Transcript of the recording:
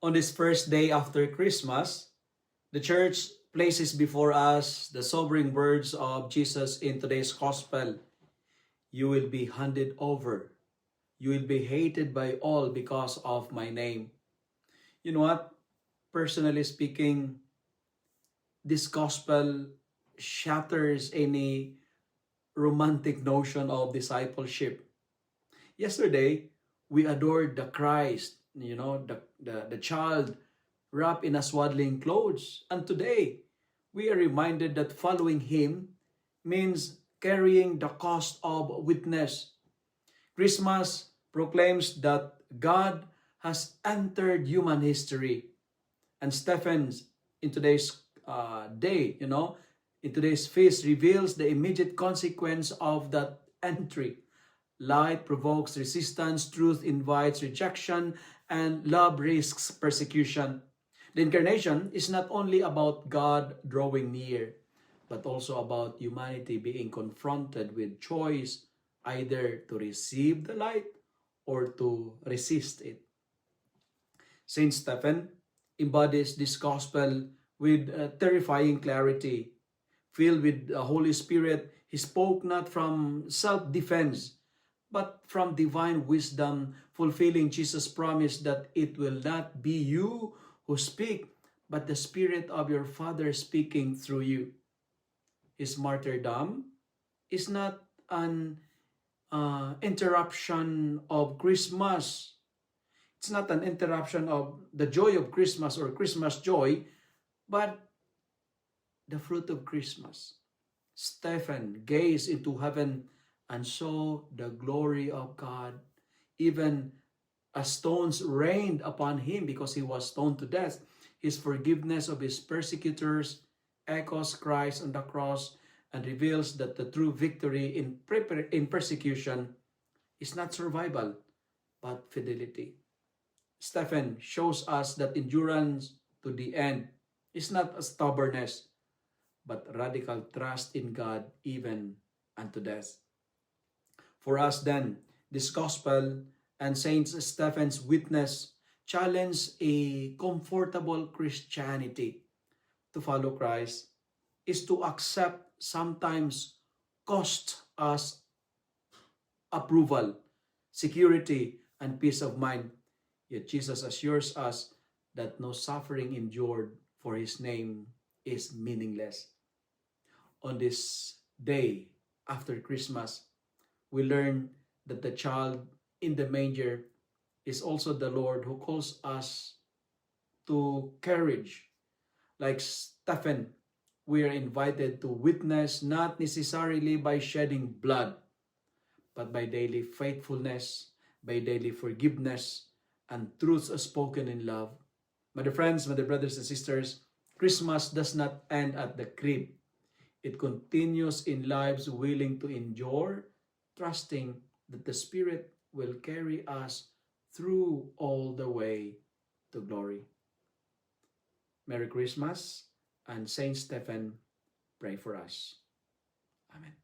On this first day after Christmas, the church places before us the sobering words of Jesus in today's gospel. You will be handed over. You will be hated by all because of my name. You know what? Personally speaking, this gospel shatters any romantic notion of discipleship. Yesterday, we adored the Christ, the child wrapped in a swaddling clothes. And today, we are reminded that following him means carrying the cost of witness. Christmas proclaims that God has entered human history. And Stephen's in today's day, in today's feast reveals the immediate consequence of that entry. Light provokes resistance, truth invites rejection, and love risks persecution. The incarnation is not only about God drawing near, but also about humanity being confronted with choice, either to receive the light or to resist it. Saint Stephen embodies this gospel with terrifying clarity. Filled with the Holy Spirit, he spoke not from self-defense, but from divine wisdom, fulfilling Jesus' promise that it will not be you who speak, but the Spirit of your Father speaking through you. His martyrdom is not an interruption of Christmas. It's not an interruption of the joy of Christmas or Christmas joy, but the fruit of Christmas. Stephen gazed into heaven and saw the glory of God. Even as stones rained upon him because he was stoned to death. His forgiveness of his persecutors echoes Christ on the cross and reveals that the true victory in persecution is not survival, but fidelity. Stephen shows us that endurance to the end is not a stubbornness, but radical trust in God even unto death. For us then, this gospel and Saint Stephen's witness challenge a comfortable Christianity. To follow Christ is to accept sometimes cost us approval, security, and peace of mind. Yet Jesus assures us that no suffering endured for his name is meaningless. On this day after Christmas, we learn that the child in the manger is also the Lord who calls us to courage. Like Stephen, we are invited to witness not necessarily by shedding blood, but by daily faithfulness, by daily forgiveness, and truths spoken in love. My dear friends, my dear brothers and sisters, Christmas does not end at the crib. It continues in lives willing to endure, trusting that the Spirit will carry us through all the way to glory. Merry Christmas, and Saint Stephen, pray for us. Amen.